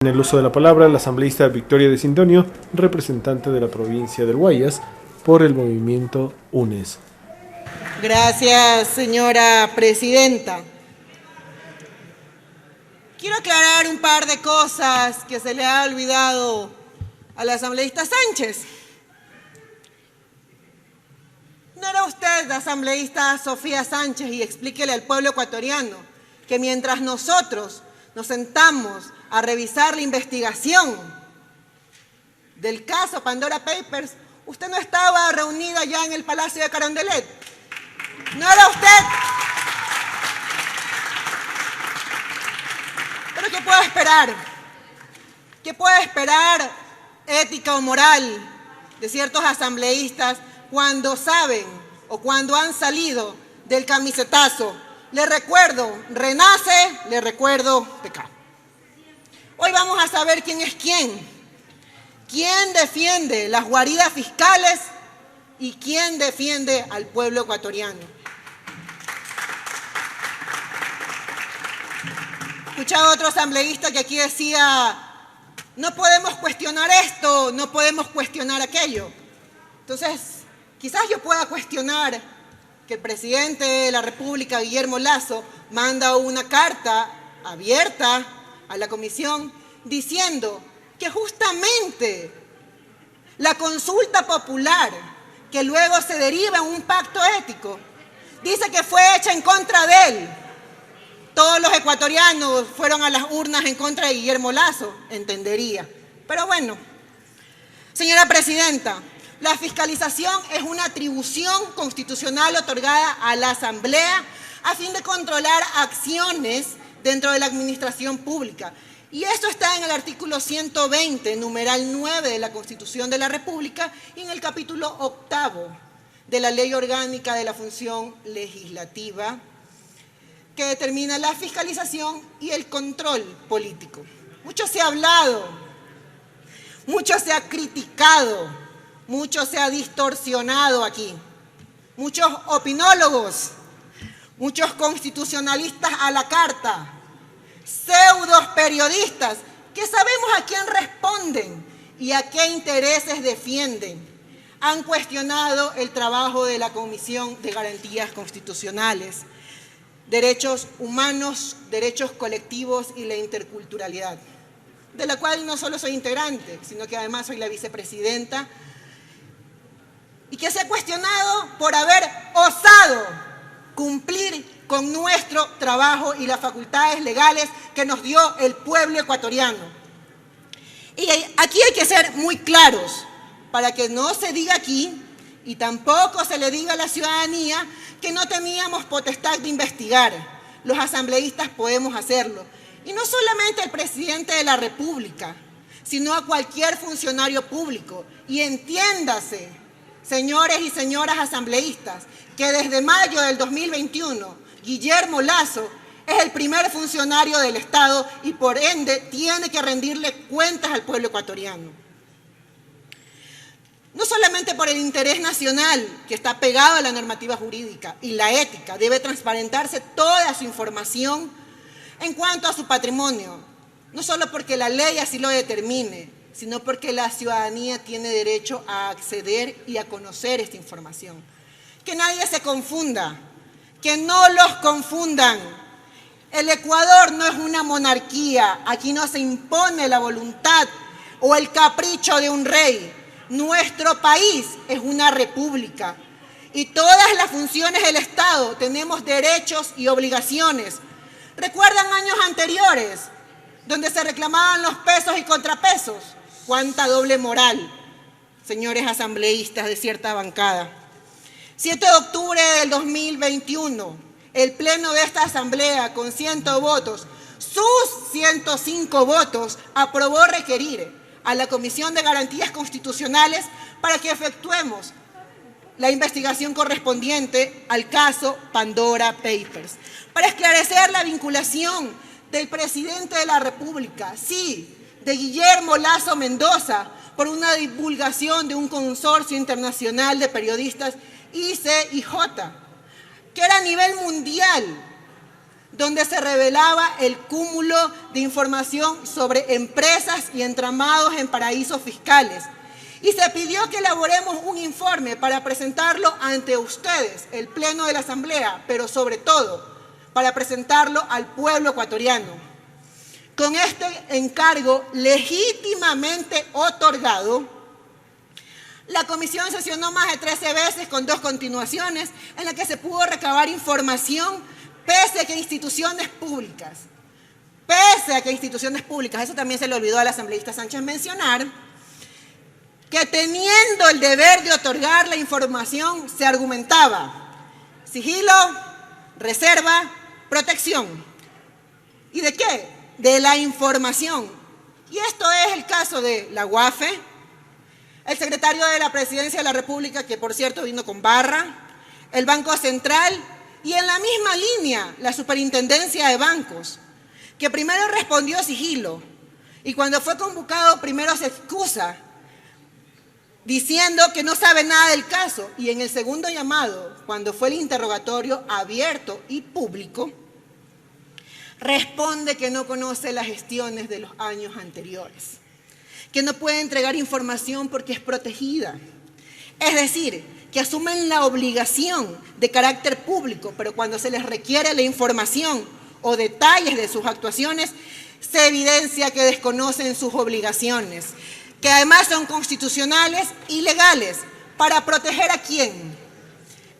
En el uso de la palabra, la asambleísta Victoria de Sintonio, representante de la provincia del Guayas, por el movimiento UNES. Gracias, señora presidenta. Quiero aclarar un par de cosas que se le ha olvidado a la asambleísta Sánchez. ¿No era usted la asambleísta Sofía Sánchez? Y explíquele al pueblo ecuatoriano que mientras nosotros nos sentamos a revisar la investigación del caso Pandora Papers, usted no estaba reunida ya en el Palacio de Carondelet. ¿No era usted? ¿Pero qué puede esperar? ¿Qué puede esperar ética o moral de ciertos asambleístas cuando saben o cuando han salido del camisetazo? Le recuerdo, renace, le recuerdo, pecado. Hoy vamos a saber quién es quién. ¿Quién defiende las guaridas fiscales y quién defiende al pueblo ecuatoriano? Escuchaba a otro asambleísta que aquí decía, no podemos cuestionar esto, no podemos cuestionar aquello. Entonces, quizás yo pueda cuestionar que el presidente de la República, Guillermo Lasso, manda una carta abierta a la comisión diciendo que justamente la consulta popular, que luego se deriva en un pacto ético, dice que fue hecha en contra de él. Todos los ecuatorianos fueron a las urnas en contra de Guillermo Lasso, entendería. Pero bueno, señora presidenta, la fiscalización es una atribución constitucional otorgada a la Asamblea a fin de controlar acciones dentro de la administración pública. Y esto está en el artículo 120, numeral 9 de la Constitución de la República y en el capítulo 8 de la Ley Orgánica de la Función Legislativa, que determina la fiscalización y el control político. Mucho se ha hablado, mucho se ha criticado, mucho se ha distorsionado aquí. Muchos opinólogos, muchos constitucionalistas a la carta, pseudos periodistas que sabemos a quién responden y a qué intereses defienden, han cuestionado el trabajo de la Comisión de Garantías Constitucionales, derechos humanos, derechos colectivos y la interculturalidad, de la cual no solo soy integrante, sino que además soy la vicepresidenta, y que se ha cuestionado por haber osado cumplir con nuestro trabajo y las facultades legales que nos dio el pueblo ecuatoriano. Y aquí hay que ser muy claros, para que no se diga aquí, y tampoco se le diga a la ciudadanía, que no teníamos potestad de investigar. Los asambleístas podemos hacerlo. Y no solamente el presidente de la República, sino a cualquier funcionario público. Y entiéndase, señores y señoras asambleístas, que desde mayo del 2021, Guillermo Lasso es el primer funcionario del Estado y por ende tiene que rendirle cuentas al pueblo ecuatoriano. No solamente por el interés nacional que está pegado a la normativa jurídica y la ética, debe transparentarse toda su información en cuanto a su patrimonio, no solo porque la ley así lo determine, sino porque la ciudadanía tiene derecho a acceder y a conocer esta información. Que nadie se confunda, que no los confundan. El Ecuador no es una monarquía, aquí no se impone la voluntad o el capricho de un rey. Nuestro país es una república y todas las funciones del Estado tenemos derechos y obligaciones. ¿Recuerdan años anteriores donde se reclamaban los pesos y contrapesos? ¡Cuánta doble moral, señores asambleístas de cierta bancada! 7 de octubre del 2021, el pleno de esta asamblea con 100 votos, sus 105 votos, aprobó requerir a la Comisión de Garantías Constitucionales para que efectuemos la investigación correspondiente al caso Pandora Papers, para esclarecer la vinculación del presidente de la República, sí, de Guillermo Lasso Mendoza, por una divulgación de un consorcio internacional de periodistas ICIJ, que era a nivel mundial, donde se revelaba el cúmulo de información sobre empresas y entramados en paraísos fiscales. Y se pidió que elaboremos un informe para presentarlo ante ustedes, el Pleno de la Asamblea, pero sobre todo para presentarlo al pueblo ecuatoriano. Con este encargo legítimamente otorgado, la comisión sesionó más de 13 veces con 2 continuaciones en las que se pudo recabar información pese a que instituciones públicas, eso también se le olvidó al asambleísta Sánchez mencionar, que teniendo el deber de otorgar la información se argumentaba sigilo, reserva, protección. ¿Y de qué? De la información. Y esto es el caso de la UAFE, el secretario de la Presidencia de la República, que por cierto vino con barra, el Banco Central y en la misma línea la Superintendencia de Bancos, que primero respondió sigilo y cuando fue convocado primero se excusa diciendo que no sabe nada del caso, y en el segundo llamado, cuando fue el interrogatorio abierto y público, responde que no conoce las gestiones de los años anteriores, que no puede entregar información porque es protegida. Es decir, que asumen la obligación de carácter público, pero cuando se les requiere la información o detalles de sus actuaciones, se evidencia que desconocen sus obligaciones, que además son constitucionales y legales. ¿Para proteger a quién?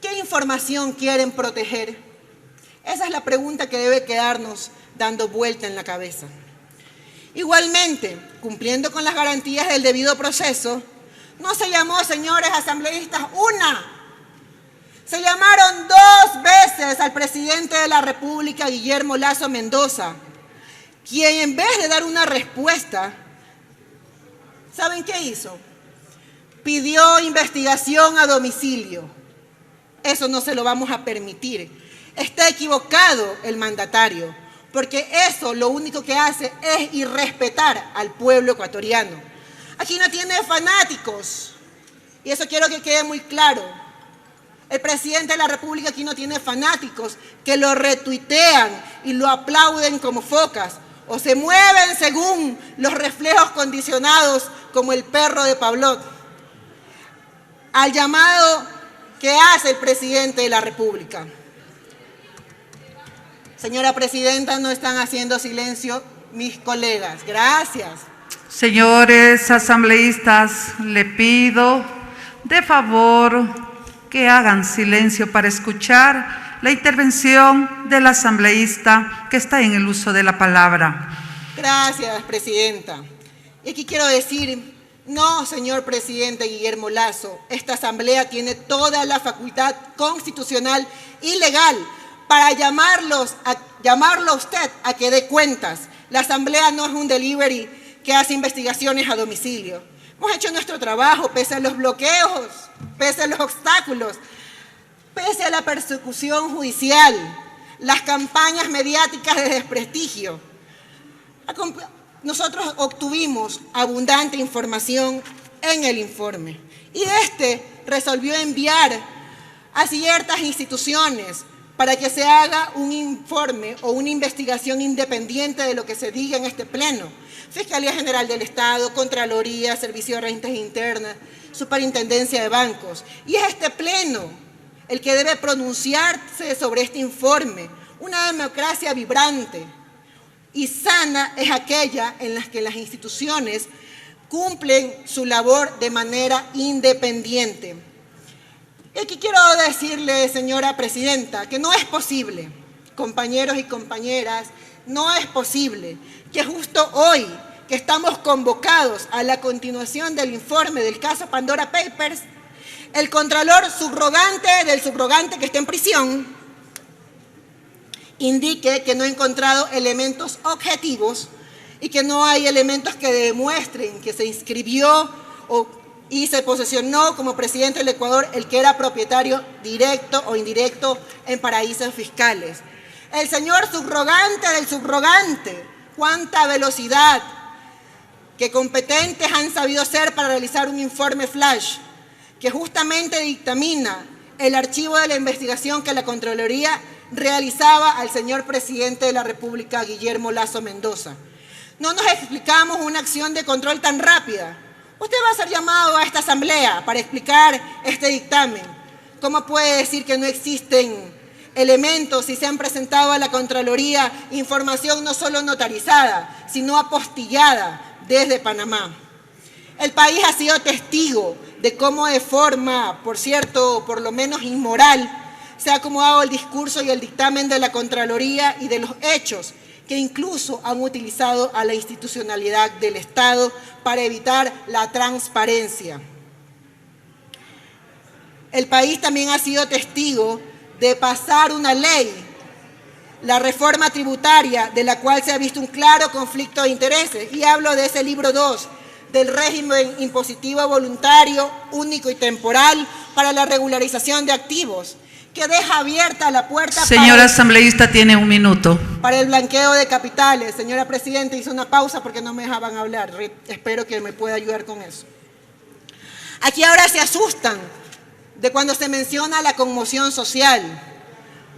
¿Qué información quieren proteger? Esa es la pregunta que debe quedarnos dando vuelta en la cabeza. Igualmente, cumpliendo con las garantías del debido proceso, no se llamó, señores asambleístas, se llamaron 2 veces al presidente de la República, Guillermo Lasso Mendoza, quien en vez de dar una respuesta, ¿saben qué hizo? Pidió investigación a domicilio. Eso no se lo vamos a permitir. Está equivocado el mandatario, porque eso lo único que hace es irrespetar al pueblo ecuatoriano. Aquí no tiene fanáticos, y eso quiero que quede muy claro. El presidente de la República aquí no tiene fanáticos que lo retuitean y lo aplauden como focas, o se mueven según los reflejos condicionados como el perro de Pavlov. Al llamado que hace el presidente de la República. Señora presidenta, no están haciendo silencio mis colegas. Gracias. Señores asambleístas, le pido de favor que hagan silencio para escuchar la intervención del asambleísta que está en el uso de la palabra. Gracias, presidenta. Y aquí quiero decir, no, señor presidente Guillermo Lasso, esta asamblea tiene toda la facultad constitucional y legal para llamarlo a usted a que dé cuentas. La asamblea no es un delivery que hace investigaciones a domicilio. Hemos hecho nuestro trabajo pese a los bloqueos, pese a los obstáculos, pese a la persecución judicial, las campañas mediáticas de desprestigio. Nosotros obtuvimos abundante información en el informe y resolvió enviar a ciertas instituciones para que se haga un informe o una investigación independiente de lo que se diga en este pleno. Fiscalía General del Estado, Contraloría, Servicio de Rentas Internas, Superintendencia de Bancos. Y es este pleno el que debe pronunciarse sobre este informe. Una democracia vibrante y sana es aquella en la que las instituciones cumplen su labor de manera independiente. Y aquí quiero decirle, señora presidenta, que no es posible, compañeros y compañeras, no es posible que justo hoy, que estamos convocados a la continuación del informe del caso Pandora Papers, el contralor subrogante del subrogante que está en prisión indique que no ha encontrado elementos objetivos y que no hay elementos que demuestren que se inscribió y se posesionó como presidente del Ecuador el que era propietario directo o indirecto en paraísos fiscales. El señor subrogante del subrogante, cuánta velocidad, qué competentes han sabido ser para realizar un informe flash que justamente dictamina el archivo de la investigación que la Contraloría realizaba al señor presidente de la República, Guillermo Lasso Mendoza. No nos explicamos una acción de control tan rápida. Usted va a ser llamado a esta asamblea para explicar este dictamen. ¿Cómo puede decir que no existen elementos si se han presentado a la Contraloría información no solo notarizada, sino apostillada desde Panamá? El país ha sido testigo de cómo de forma, por cierto, por lo menos inmoral, se ha acomodado el discurso y el dictamen de la Contraloría y de los hechos que incluso han utilizado a la institucionalidad del Estado para evitar la transparencia. El país también ha sido testigo de pasar una ley, la reforma tributaria, de la cual se ha visto un claro conflicto de intereses, y hablo de ese libro 2, del régimen impositivo voluntario, único y temporal para la regularización de activos, que deja abierta la puerta. Señora asambleísta, tiene 1 minuto. Para el blanqueo de capitales. Señora Presidenta, hice una pausa porque no me dejaban hablar. Espero que me pueda ayudar con eso. Aquí ahora se asustan de cuando se menciona la conmoción social.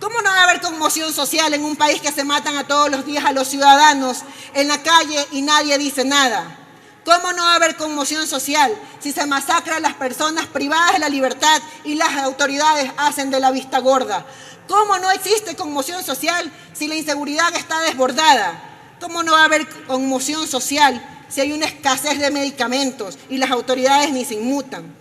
¿Cómo no va a haber conmoción social en un país que se matan a todos los días a los ciudadanos en la calle y nadie dice nada? ¿Cómo no va a haber conmoción social si se masacra a las personas privadas de la libertad y las autoridades hacen de la vista gorda? ¿Cómo no existe conmoción social si la inseguridad está desbordada? ¿Cómo no va a haber conmoción social si hay una escasez de medicamentos y las autoridades ni se inmutan?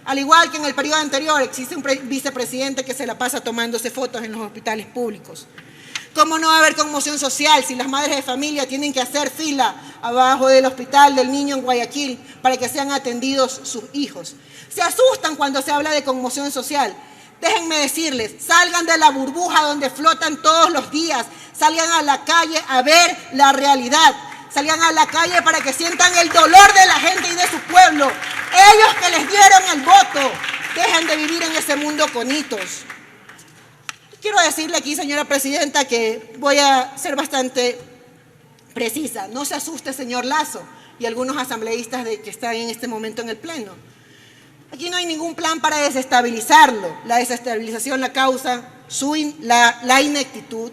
Al igual que en el periodo anterior, existe un vicepresidente que se la pasa tomándose fotos en los hospitales públicos. ¿Cómo no va a haber conmoción social si las madres de familia tienen que hacer fila abajo del hospital del niño en Guayaquil para que sean atendidos sus hijos? Se asustan cuando se habla de conmoción social. Déjenme decirles, salgan de la burbuja donde flotan todos los días, salgan a la calle a ver la realidad, salgan a la calle para que sientan el dolor de la gente y de su pueblo. Ellos que les dieron el voto, dejen de vivir en ese mundo con hitos. Quiero decirle aquí, señora Presidenta, que voy a ser bastante precisa. No se asuste, señor Lasso, y algunos asambleístas que están en este momento en el Pleno. Aquí no hay ningún plan para desestabilizarlo. La desestabilización la causa la ineptitud,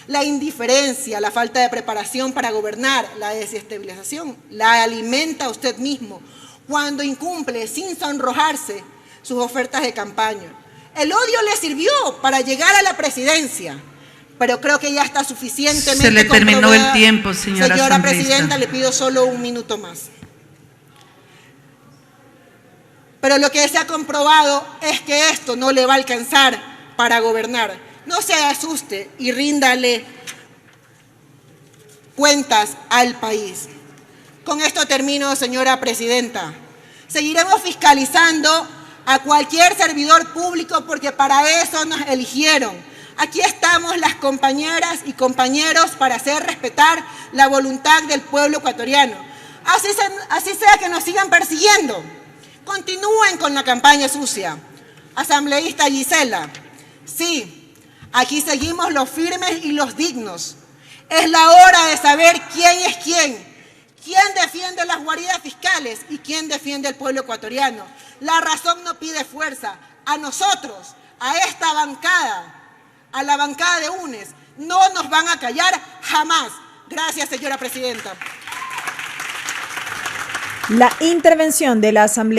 la indiferencia, la falta de preparación para gobernar. La desestabilización la alimenta usted mismo cuando incumple sin sonrojarse sus ofertas de campaña. El odio le sirvió para llegar a la presidencia, pero creo que ya está suficientemente. Se le terminó el tiempo, señora asambleísta. Presidenta, le pido solo 1 minuto más. Pero lo que se ha comprobado es que esto no le va a alcanzar para gobernar. No se asuste y ríndale cuentas al país. Con esto termino, señora Presidenta. Seguiremos fiscalizando a cualquier servidor público porque para eso nos eligieron. Aquí estamos las compañeras y compañeros para hacer respetar la voluntad del pueblo ecuatoriano. Así sea que nos sigan persiguiendo. Continúen con la campaña sucia. Asambleísta Gisela, sí, aquí seguimos los firmes y los dignos. Es la hora de saber quién es quién defiende las guaridas fiscales y quién defiende al pueblo ecuatoriano. La razón no pide fuerza. A nosotros, a esta bancada, a la bancada de UNES, no nos van a callar jamás. Gracias, señora Presidenta. La intervención de la Asamblea